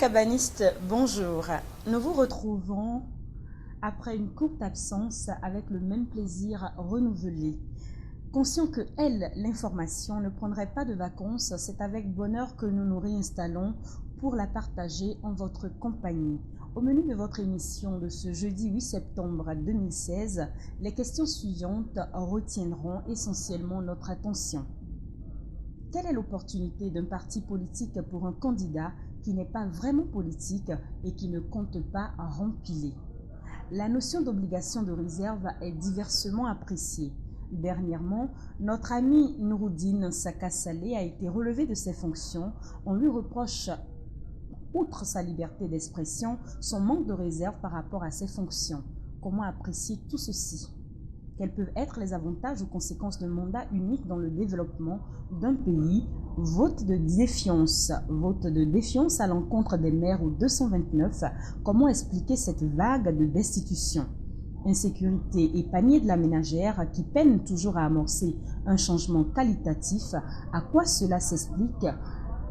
cabanistes, bonjour. Nous vous retrouvons après une courte absence avec le même plaisir renouvelé. Conscient que l'information, ne prendrait pas de vacances, c'est avec bonheur que nous nous réinstallons pour la partager en votre compagnie. Au menu de votre émission de ce jeudi 8 septembre 2016, les questions suivantes retiendront essentiellement notre attention. Quelle est l'opportunité d'un parti politique pour un candidat qui n'est pas vraiment politique et qui ne compte pas rempiler? La notion d'obligation de réserve est diversement appréciée. Dernièrement, notre ami Nouroudine Saka Saleh a été relevé de ses fonctions. On lui reproche, outre sa liberté d'expression, son manque de réserve par rapport à ses fonctions. Comment apprécier tout ceci? Quels peuvent être les avantages ou conséquences d'un mandat unique dans le développement d'un pays? Vote de défiance à l'encontre des maires au 229. Comment expliquer cette vague de destitution? Insécurité et panier de la ménagère qui peinent toujours à amorcer un changement qualitatif. À quoi cela s'explique?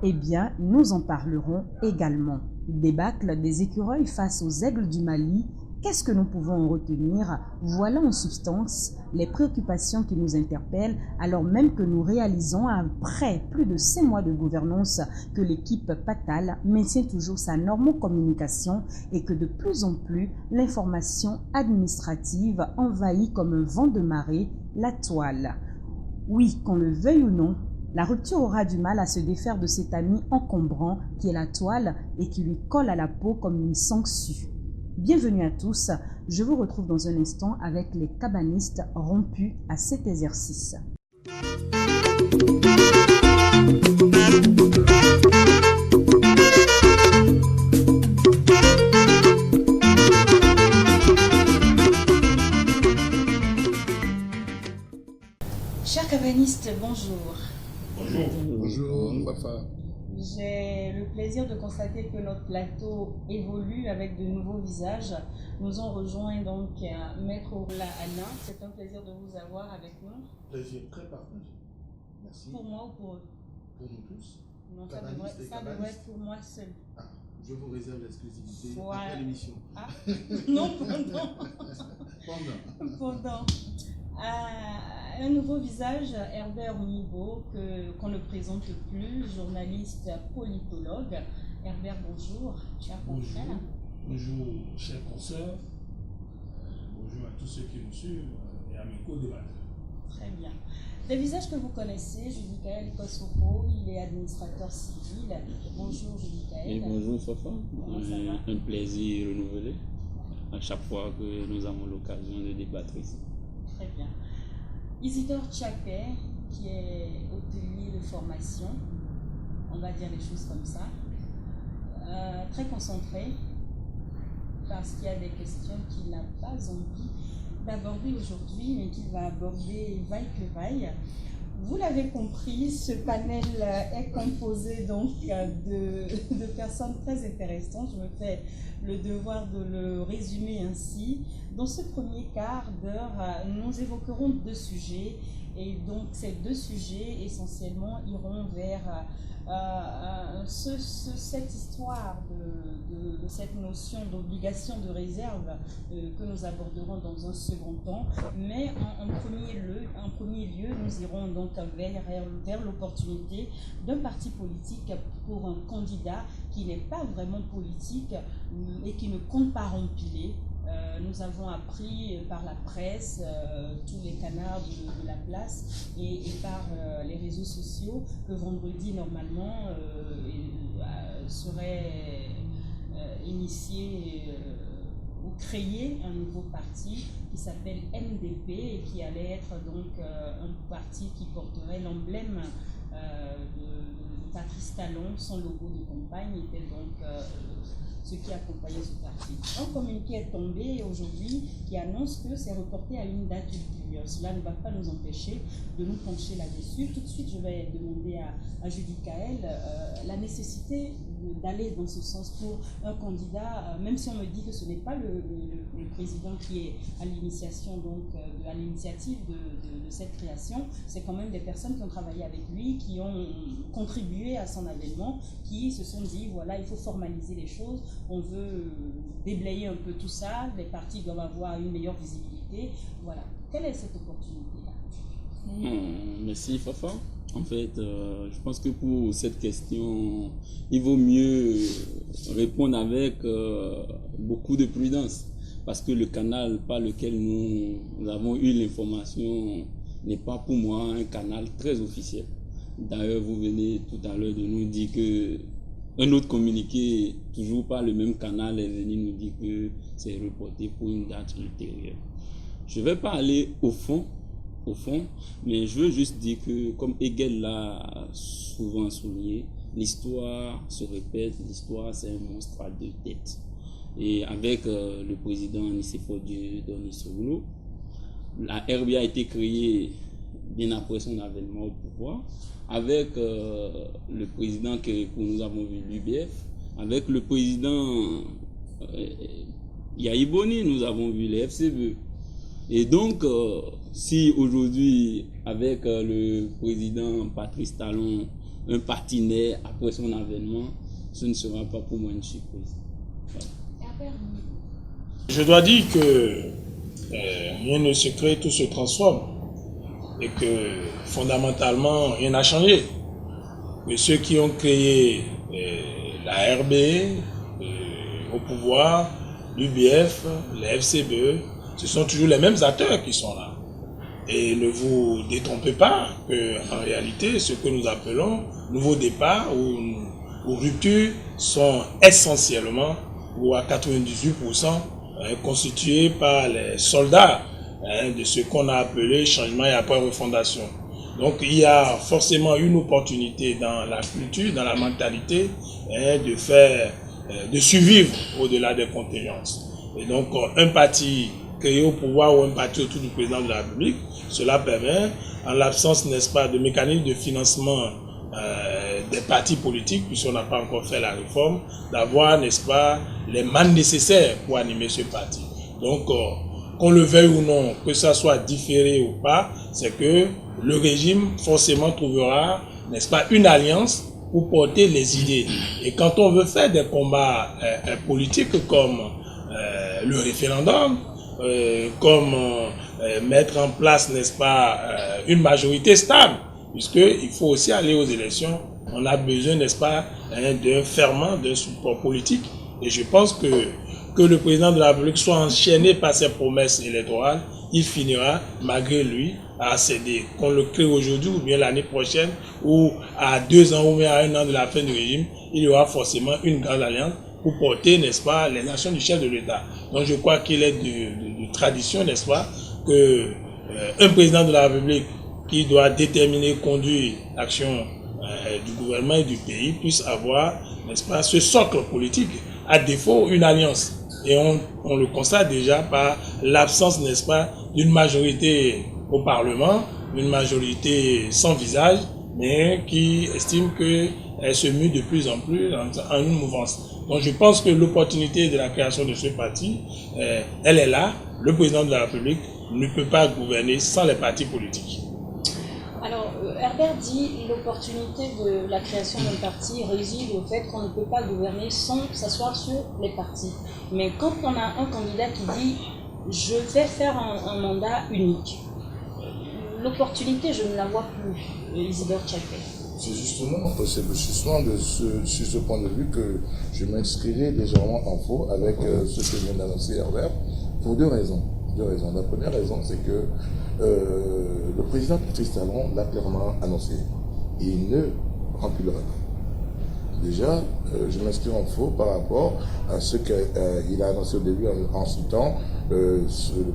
Eh bien, nous en parlerons également. Débâcle des écureuils face aux aigles du Mali. Qu'est-ce que nous pouvons en retenir? Voilà en substance les préoccupations qui nous interpellent alors même que nous réalisons après plus de 5 mois de gouvernance que l'équipe Patal maintient toujours sa normocommunication et que de plus en plus l'information administrative envahit comme un vent de marée la toile. Oui, qu'on le veuille ou non, la rupture aura du mal à se défaire de cet ami encombrant qui est la toile et qui lui colle à la peau comme une sangsue. Bienvenue à tous, je vous retrouve dans un instant avec les cabanistes rompus à cet exercice. Chers cabanistes, bonjour. Bonjour, Wafa. J'ai le plaisir de constater que notre plateau évolue avec de nouveaux visages. Nous ont rejoint donc Maître Oula Alain. C'est un plaisir de vous avoir avec nous. Plaisir très partagé. Merci. Pour moi ou pour eux? Pour nous tous. Non, ça devrait être pour moi seul. Ah, je vous réserve l'exclusivité Voilà. après l'émission. Ah, non, pendant. Pendant. Un nouveau visage, Herbert Nibo, qu'on ne présente plus, journaliste politologue. Herbert, bonjour, cher confrère. Bonjour, chers consoeurs. Bonjour à tous ceux qui nous suivent et à mes co-débatteurs. Très bien. Des visages que vous connaissez, Judicaël Kosovo, il est administrateur civil. Bonjour Judicaël. Et bonjour Fafa. Ça va? Un plaisir renouvelé à chaque fois que nous avons l'occasion de débattre ici. Très bien. Isidore Tchapé, qui est hôtelier de formation, on va dire les choses comme ça, très concentré, parce qu'il y a des questions qu'il n'a pas envie d'aborder aujourd'hui, mais qu'il va aborder vaille que vaille. Vous l'avez compris, ce panel est composé donc de personnes très intéressantes. Je me fais le devoir de le résumer ainsi. Dans ce premier quart d'heure, nous évoquerons 2 sujets. Et donc ces 2 sujets essentiellement iront vers cette histoire de cette notion d'obligation de réserve que nous aborderons dans un second temps. Mais en premier lieu, nous irons donc vers l'opportunité d'un parti politique pour un candidat qui n'est pas vraiment politique et qui ne compte pas rempiler. Nous avons appris par la presse, tous les canards de la place et par les réseaux sociaux que vendredi, normalement, serait initié ou créé un nouveau parti qui s'appelle MDP et qui allait être donc un parti qui porterait l'emblème de Patrice Talon. Son logo de campagne était donc ce qui accompagnait ce parti. Un communiqué est tombé aujourd'hui qui annonce que c'est reporté à une date ultérieure. Cela ne va pas nous empêcher de nous pencher là-dessus. Tout de suite, je vais demander à Judicaël la nécessité d'aller dans ce sens pour un candidat, même si on me dit que ce n'est pas le président qui est à l'initiation, donc à l'initiative de cette création, c'est quand même des personnes qui ont travaillé avec lui, qui ont contribué à son avènement, qui se sont dit, voilà, il faut formaliser les choses, on veut déblayer un peu tout ça, les partis doivent avoir une meilleure visibilité, voilà. Quelle est cette opportunité-là? Merci Fafa. En fait, je pense que pour cette question, il vaut mieux répondre avec beaucoup de prudence. Parce que le canal par lequel nous avons eu l'information n'est pas pour moi un canal très officiel. D'ailleurs, vous venez tout à l'heure de nous dire que un autre communiqué, toujours par le même canal, est venu nous dire que c'est reporté pour une date ultérieure. Je ne vais pas aller au fond, mais je veux juste dire que, comme Hegel l'a souvent souligné, l'histoire se répète, l'histoire c'est un monstre à deux têtes. Et avec le président Nicéphore Dieudonné Soglo, la RB a été créée bien après son avènement au pouvoir. Avec le président Kérékou, nous avons vu l'UBF. Avec le président Yahi Boni, nous avons vu les FCBE. Et donc, si aujourd'hui, avec le président Patrice Talon, un parti naît après son avènement, ce ne sera pas pour moi une surprise. Voilà. Je dois dire que rien ne se crée, tout se transforme. Et que fondamentalement, rien n'a changé. Que ceux qui ont créé la RB au pouvoir, l'UBF, les FCBE, ce sont toujours les mêmes acteurs qui sont là. Et ne vous détrompez pas qu'en réalité, ce que nous appelons nouveau départ ou rupture sont essentiellement, ou à 98%, constitués par les soldats de ce qu'on a appelé changement et après refondation. Donc il y a forcément une opportunité dans la culture, dans la mentalité, de survivre au-delà des contingences. Et donc un parti créé au pouvoir ou un parti autour du président de la République, cela permet, en l'absence, n'est-ce pas, de mécanismes de financement des partis politiques, puisqu'on n'a pas encore fait la réforme, d'avoir, n'est-ce pas, les mannes nécessaires pour animer ce parti. Donc, qu'on le veuille ou non, que ça soit différé ou pas, c'est que le régime forcément trouvera, n'est-ce pas, une alliance pour porter les idées. Et quand on veut faire des combats politiques comme le référendum, comme mettre en place, n'est-ce pas, une majorité stable, puisqu'il faut aussi aller aux élections, on a besoin, n'est-ce pas, d'un ferment, d'un support politique. Et je pense que le président de la République soit enchaîné par ses promesses électorales, il finira, malgré lui, à céder. Qu'on le crée aujourd'hui ou bien l'année prochaine, ou à 2 ans ou bien à 1 an de la fin du régime, il y aura forcément une grande alliance pour porter, n'est-ce pas, les nations du chef de l'État. Donc je crois qu'il est de tradition, n'est-ce pas, que un président de la République qui doit déterminer, conduire l'action du gouvernement et du pays puisse avoir, n'est-ce pas, ce socle politique, à défaut une alliance. Et on le constate déjà par l'absence, n'est-ce pas, d'une majorité au Parlement, une majorité sans visage, mais qui estime qu'elle se mue de plus en plus en une mouvance. Donc je pense que l'opportunité de la création de ce parti, elle est là. Le président de la République ne peut pas gouverner sans les partis politiques. Alors, Herbert dit l'opportunité de la création d'un parti réside au fait qu'on ne peut pas gouverner sans s'asseoir sur les partis. Mais quand on a un candidat qui dit « je vais faire un mandat unique », l'opportunité, je ne la vois plus, Isidore Tchapé. C'est justement sur ce point de vue que je m'inscrirai légèrement en faux avec ce que vient d'annoncer Herbert, pour deux raisons. La première raison, c'est que le président Patrice Talon l'a clairement annoncé. Il ne remplira pas. Déjà, je m'inscris en faux par rapport à ce qu'il a annoncé au début en citant le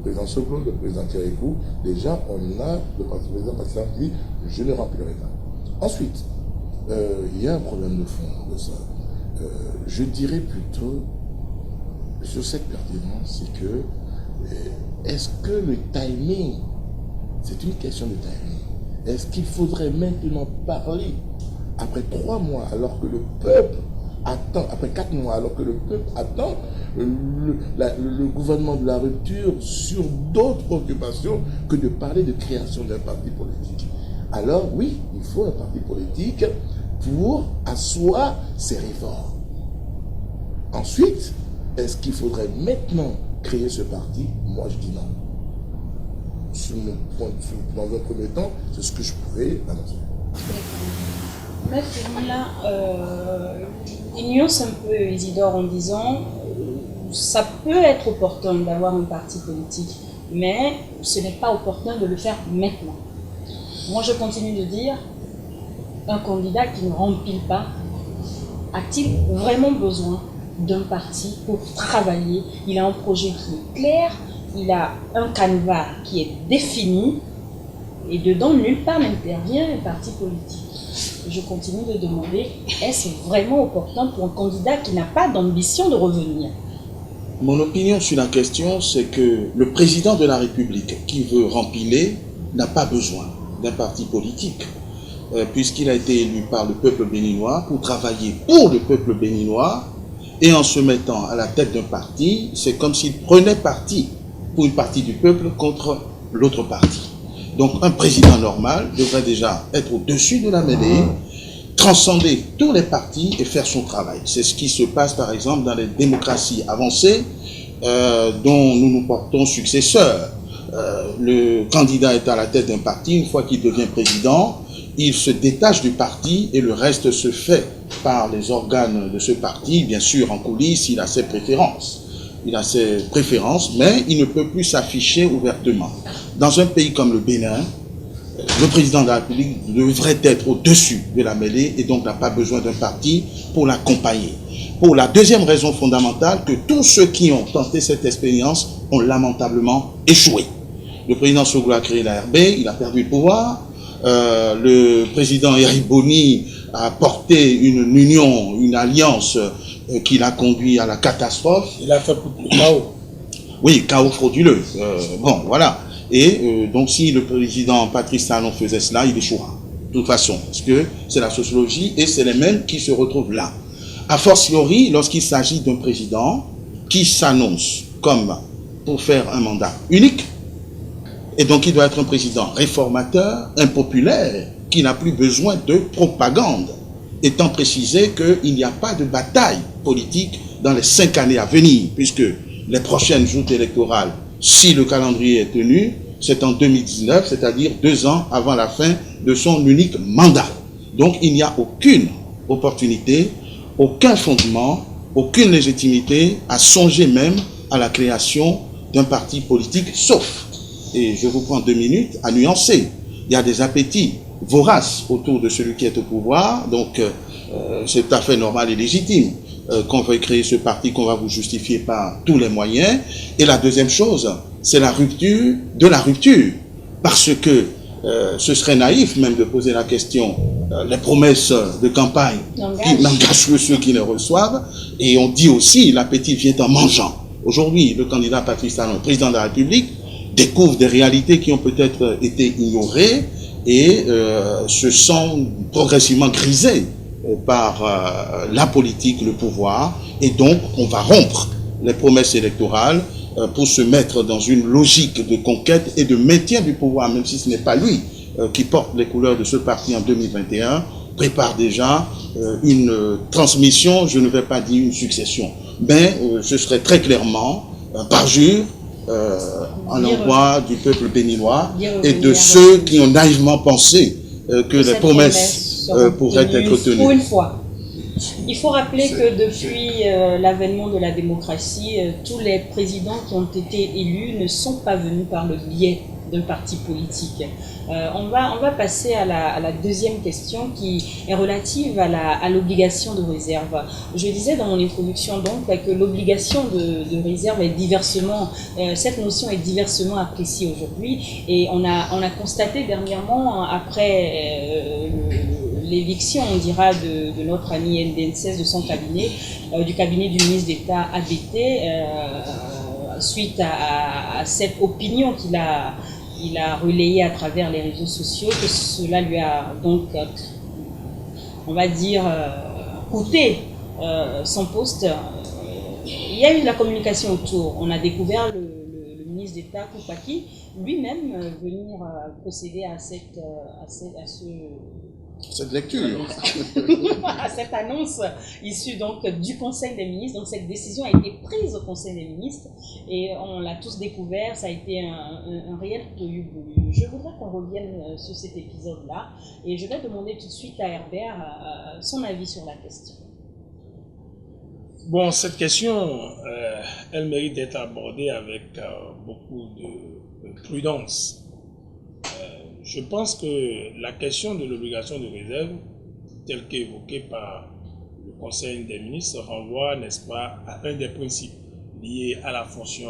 président Soglo, le président Kérékou. Déjà, on a le président Patrice Talon qui dit « je ne remplirai pas ». Ensuite, il y a un problème de fond de ça. Je dirais plutôt, sur cette pertinence, c'est que est-ce que le timing, c'est une question de timing, est-ce qu'il faudrait maintenant parler, après 3 mois, alors que le peuple attend, après 4 mois, alors que le peuple attend le gouvernement de la rupture sur d'autres préoccupations que de parler de création d'un parti politique. Alors oui, il faut un parti politique pour asseoir ces réformes. Ensuite, est-ce qu'il faudrait maintenant créer ce parti? Moi, je dis non. Dans un premier temps, c'est ce que je pourrais annoncer. Maître là, il nuance un peu Isidore en disant ça peut être opportun d'avoir un parti politique, mais ce n'est pas opportun de le faire maintenant. Moi, je continue de dire, un candidat qui ne remplit pas, a-t-il vraiment besoin d'un parti pour travailler? Il a un projet qui est clair, il a un canevas qui est défini, et dedans, nulle part n'intervient un parti politique. Je continue de demander, est-ce vraiment opportun pour un candidat qui n'a pas d'ambition de revenir? Mon opinion sur la question, c'est que le président de la République qui veut rempiler n'a pas besoin d'un parti politique, puisqu'il a été élu par le peuple béninois pour travailler pour le peuple béninois, et en se mettant à la tête d'un parti, c'est comme s'il prenait parti pour une partie du peuple contre l'autre partie. Donc un président normal devrait déjà être au-dessus de la mêlée, transcender tous les partis et faire son travail. C'est ce qui se passe par exemple dans les démocraties avancées dont nous nous portons successeurs. Le candidat est à la tête d'un parti, une fois qu'il devient président, il se détache du parti et le reste se fait par les organes de ce parti. Bien sûr, en coulisses, il a ses préférences. Mais il ne peut plus s'afficher ouvertement. Dans un pays comme le Bénin, le président de la République devrait être au-dessus de la mêlée et donc n'a pas besoin d'un parti pour l'accompagner. Pour la deuxième raison fondamentale, que tous ceux qui ont tenté cette expérience ont lamentablement échoué. Le président Soglo a créé la RB, il a perdu le pouvoir. Le président Eric Boni a porté une union, une alliance qui l'a conduit à la catastrophe. Il a fait beaucoup de chaos. Oui, chaos frauduleux. Bon, voilà. Et donc si le président Patrice Talon faisait cela, il échouera. De toute façon, parce que c'est la sociologie et c'est les mêmes qui se retrouvent là. A fortiori, lorsqu'il s'agit d'un président qui s'annonce comme pour faire un mandat unique, et donc il doit être un président réformateur, impopulaire, qui n'a plus besoin de propagande, étant précisé qu'il n'y a pas de bataille politique dans les 5 années à venir, puisque les prochaines joutes électorales, si le calendrier est tenu, c'est en 2019, c'est-à-dire 2 ans avant la fin de son unique mandat. Donc il n'y a aucune opportunité, aucun fondement, aucune légitimité à songer même à la création d'un parti politique, sauf, et je vous prends 2 minutes, à nuancer. Il y a des appétits voraces autour de celui qui est au pouvoir, donc c'est tout à fait normal et légitime qu'on veuille créer ce parti qu'on va vous justifier par tous les moyens. Et la deuxième chose, c'est la rupture de la rupture. Parce que ce serait naïf même de poser la question, les promesses de campagne qui n'engagent que ceux qui les reçoivent. Et on dit aussi, l'appétit vient en mangeant. Aujourd'hui, le candidat Patrice Talon, président de la République, découvre des réalités qui ont peut-être été ignorées et se sent progressivement grisé par la politique, le pouvoir, et donc on va rompre les promesses électorales pour se mettre dans une logique de conquête et de maintien du pouvoir, même si ce n'est pas lui qui porte les couleurs de ce parti en 2021, prépare déjà une transmission, je ne vais pas dire une succession, mais ce serait très clairement parjure en l'envoi du peuple béninois et de ceux qui ont naïvement pensé que les promesses pourraient être tenues. Pour une fois. Il faut rappeler que depuis l'avènement de la démocratie, tous les présidents qui ont été élus ne sont pas venus par le biais d'un parti politique. On va passer à la deuxième question qui est relative à l'obligation de réserve. Je disais dans mon introduction donc que l'obligation de réserve est diversement, cette notion est diversement appréciée aujourd'hui, et on a constaté dernièrement, après l'éviction, on dira, de notre ami NDNCS de son cabinet, du cabinet du ministre d'État ABT, suite à cette opinion qu'il a relayée à travers les réseaux sociaux, que cela lui a donc, on va dire, coûté son poste, il y a eu de la communication autour. On a découvert le ministre d'État Koupaki lui-même venir procéder à cette lecture. à cette annonce issue donc du Conseil des ministres. Donc cette décision a été prise au Conseil des ministres et on l'a tous découvert. Ça a été un réel tohu-bohu. Je voudrais qu'on revienne sur cet épisode-là et je vais demander tout de suite à Herbert son avis sur la question. Bon, cette question, elle mérite d'être abordée avec beaucoup de prudence. Je pense que la question de l'obligation de réserve, telle qu'évoquée par le Conseil des ministres, renvoie, n'est-ce pas, à un des principes liés à la fonction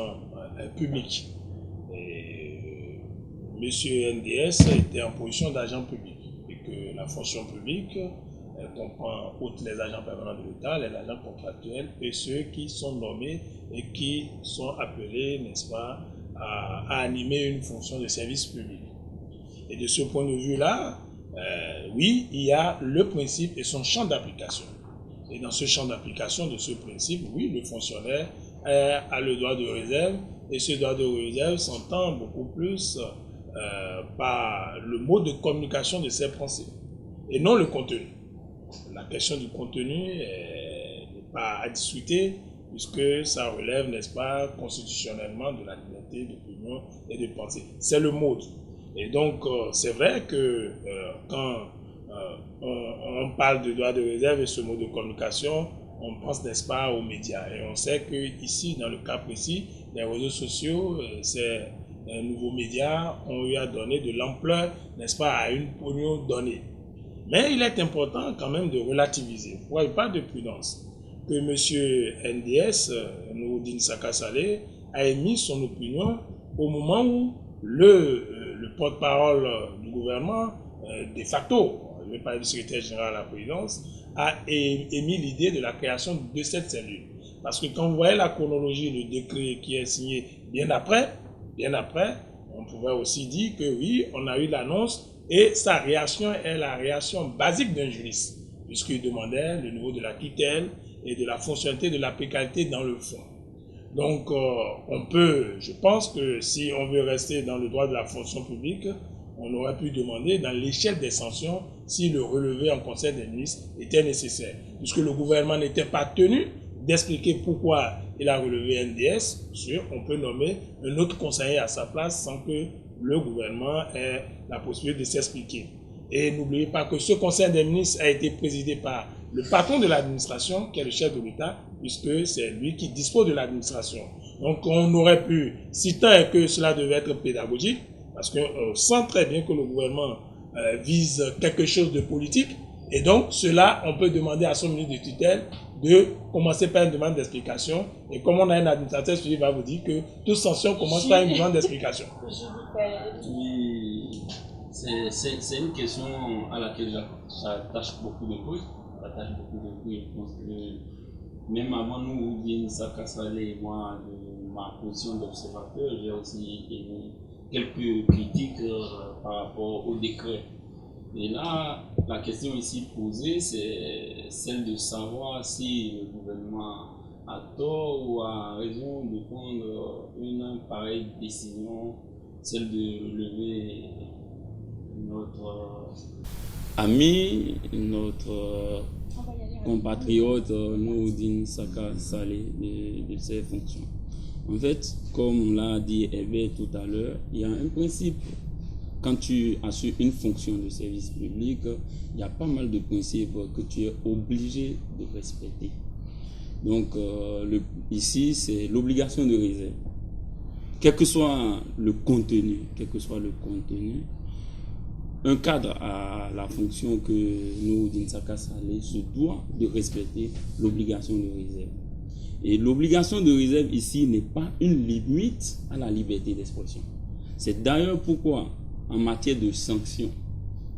publique. Et Monsieur NDS était en position d'agent public et que la fonction publique elle comprend, outre les agents permanents de l'État, les agents contractuels et ceux qui sont nommés et qui sont appelés, n'est-ce pas, à animer une fonction de service public. Et de ce point de vue-là, oui, il y a le principe et son champ d'application. Et dans ce champ d'application de ce principe, oui, le fonctionnaire a le droit de réserve, et ce droit de réserve s'entend beaucoup plus par le mode de communication de ses pensées, et non le contenu. La question du contenu n'est pas à discuter, puisque ça relève, n'est-ce pas, constitutionnellement de la liberté d'opinion et de pensée. C'est le mode. Et donc, c'est vrai que quand on parle de droit de réserve et ce mode de communication, on pense, n'est-ce pas, aux médias. Et on sait qu'ici, dans le cas précis, les réseaux sociaux, ces nouveaux médias ont eu à donner de l'ampleur, n'est-ce pas, à une opinion donnée. Mais il est important quand même de relativiser. Il n'y a pas de prudence. Que M. NDS, Nouroudine Saka Saleh, a émis son opinion au moment où le porte-parole du gouvernement, de facto, je ne vais pas dire le secrétaire général à la présidence, a émis l'idée de la création de cette cellule. Parce que quand vous voyez la chronologie, le décret qui est signé bien après, on pouvait aussi dire que oui, on a eu l'annonce et sa réaction est la réaction basique d'un juriste, puisqu'il demandait le niveau de la tutelle et de la fonctionnalité de l'applicabilité dans le fond. Donc, on peut, je pense que si on veut rester dans le droit de la fonction publique, on aurait pu demander dans l'échelle des sanctions si le relevé en Conseil des ministres était nécessaire. Puisque le gouvernement n'était pas tenu d'expliquer pourquoi il a relevé NDS, sûr, on peut nommer un autre conseiller à sa place sans que le gouvernement ait la possibilité de s'expliquer. Et n'oubliez pas que ce Conseil des ministres a été présidé par le patron de l'administration, qui est le chef de l'État, puisque c'est lui qui dispose de l'administration. Donc on aurait pu, si tant est que cela devait être pédagogique, parce qu'on sent très bien que le gouvernement vise quelque chose de politique, et donc cela, on peut demander à son ministre de tutelle de commencer par une demande d'explication, et comme on a un administrateur, celui va vous dire que toute sanction commence par une demande d'explication. Oui, c'est une question à laquelle j'attache beaucoup de prix. Je pense que même avant nous, Bien Saka Saleh et moi, de ma position d'observateur, j'ai aussi émis quelques critiques par rapport au décret. Et là, la question ici posée, c'est celle de savoir si le gouvernement a tort ou a raison de prendre une pareille décision, celle de lever notre ami, notre compatriote Nouroudine Saka Saleh de ses fonctions. En fait, comme l'a dit Herbert tout à l'heure, il y a un principe. Quand tu assures une fonction de service public, il y a pas mal de principes que tu es obligé de respecter. Donc, ici, c'est l'obligation de réserve. Quel que soit le contenu, un cadre à la fonction que Nouroudine Saka Saleh se doit de respecter l'obligation de réserve. Et l'obligation de réserve ici n'est pas une limite à la liberté d'expression. C'est d'ailleurs pourquoi, en matière de sanctions,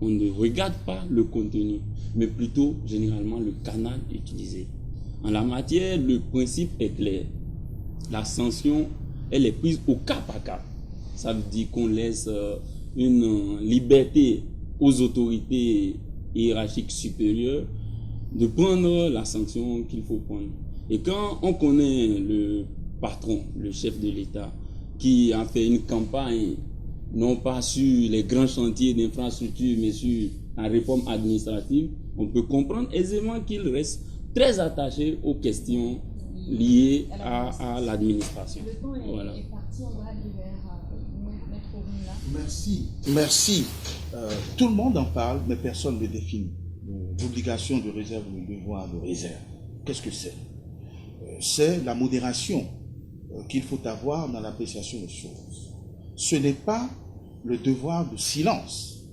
on ne regarde pas le contenu, mais plutôt généralement le canal utilisé. En la matière, le principe est clair. La sanction, elle est prise au cas par cas. Ça veut dire qu'on laisse une liberté aux autorités hiérarchiques supérieures de prendre la sanction qu'il faut prendre. Et quand on connaît le patron, le chef de l'État, qui a fait une campagne, non pas sur les grands chantiers d'infrastructure, mais sur la réforme administrative, on peut comprendre aisément qu'il reste très attaché aux questions liées à l'administration. Le temps est, Voilà. est parti, on va aller vers Maître Orunla. Merci. Tout le monde en parle, mais personne ne le définit. L'obligation de réserve ou le devoir de réserve. Qu'est-ce que c'est? C'est la modération qu'il faut avoir dans l'appréciation des choses. Ce n'est pas le devoir de silence.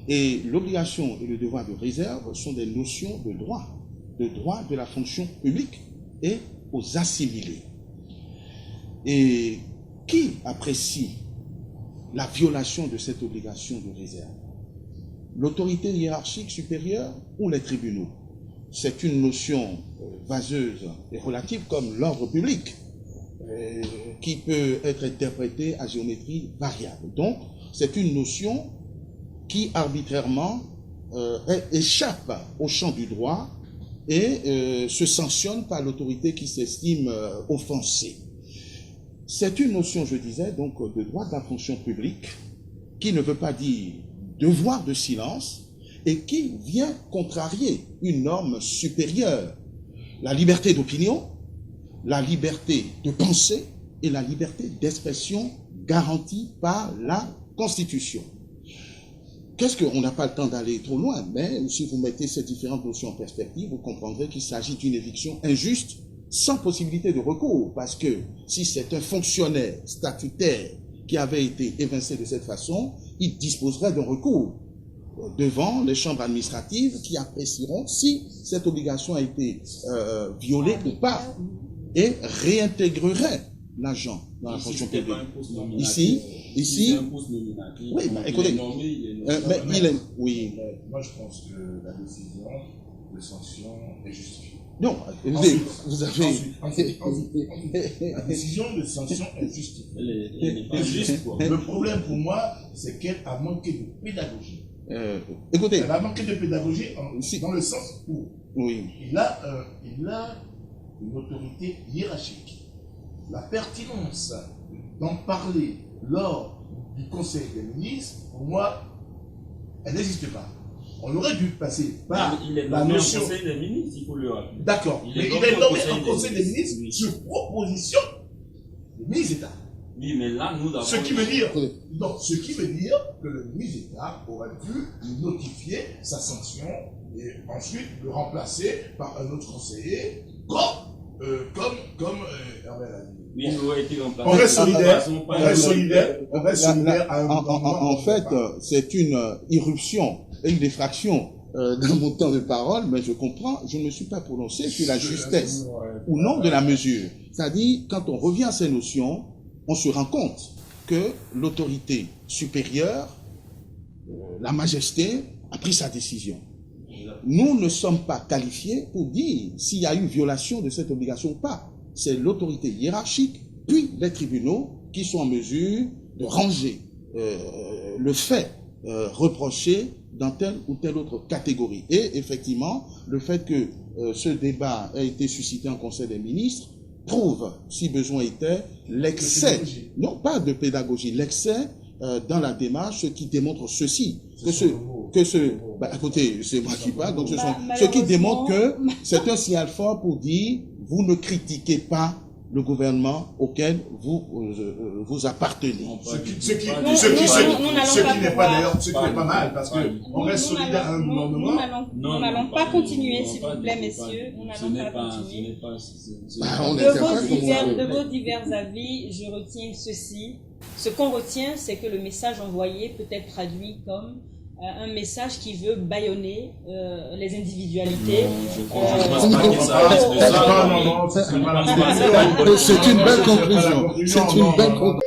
Et l'obligation et le devoir de réserve sont des notions de droit de la fonction publique et aux assimilés. Et qui apprécie la violation de cette obligation de réserve? L'autorité hiérarchique supérieure ou les tribunaux? C'est une notion vaseuse et relative comme l'ordre public, qui peut être interprétée à géométrie variable. Donc, c'est une notion qui arbitrairement échappe au champ du droit et se sanctionne par l'autorité qui s'estime offensée. C'est une notion, je disais, donc de droit de la fonction publique, qui ne veut pas dire devoir de silence, et qui vient contrarier une norme supérieure, la liberté d'opinion, la liberté de penser et la liberté d'expression garantie par la Constitution. Qu'est-ce qu'on n'a pas le temps d'aller trop loin, mais si vous mettez ces différentes notions en perspective, vous comprendrez qu'il s'agit d'une éviction injuste sans possibilité de recours, parce que si c'est un fonctionnaire statutaire qui avait été évincé de cette façon, il disposerait d'un recours devant les chambres administratives qui apprécieront si cette obligation a été violée ou pas et réintégrerait l'agent dans la fonction publique. Ici, oui, bah, écoutez, mais il est, oui. Moi, je pense que la décision de sanction est justifiée. Non, Ensuite, vous avez... La décision de sanction est justifiée. Le problème pour moi, c'est qu'elle a manqué de pédagogie. Écoutez, Elle a manqué de pédagogie dans le sens où oui. il a une autorité hiérarchique. La pertinence d'en parler lors du Conseil des ministres, pour moi, elle n'existe pas. On aurait dû passer par la notion... Conseil des ministres, il faut le rappeler. D'accord, mais il est nommé en Conseil des ministres sur proposition du ministre d'État. Oui, mais là, nous avons... Ce qui veut dire que le ministre d'État aurait dû notifier sa sanction et ensuite le remplacer par un autre conseiller, comme Herbert l'a dit. Oui, il aurait été remplacé. On reste solidaire à un moment. En fait, c'est une irruption et une défraction dans mon temps de parole, mais je comprends, je ne me suis pas prononcé sur la justesse ou non de la mesure. C'est-à-dire, quand on revient à ces notions, on se rend compte que l'autorité supérieure, la majesté, a pris sa décision. Nous ne sommes pas qualifiés pour dire s'il y a eu violation de cette obligation ou pas. C'est l'autorité hiérarchique, puis les tribunaux qui sont en mesure de ranger le fait reproché dans telle ou telle autre catégorie. Et effectivement, le fait que ce débat ait été suscité en Conseil des ministres prouve, si besoin était, l'excès, non pas de pédagogie, l'excès dans la démarche, ce qui démontre ceci, écoutez, c'est moi qui parle, donc ce qui démontre que c'est un signal fort pour dire, vous ne critiquez pas le gouvernement auquel vous appartenez. Ce qui n'est pas mal, parce qu'on reste solidaire à un gouvernement. Nous n'allons pas continuer, s'il vous plaît, messieurs. Nous n'allons pas continuer. De vos divers avis, je retiens ceci. Ce qu'on retient, c'est que le message envoyé peut être traduit comme un message qui veut bâillonner les individualités. C'est une belle conclusion. C'est une belle conclusion.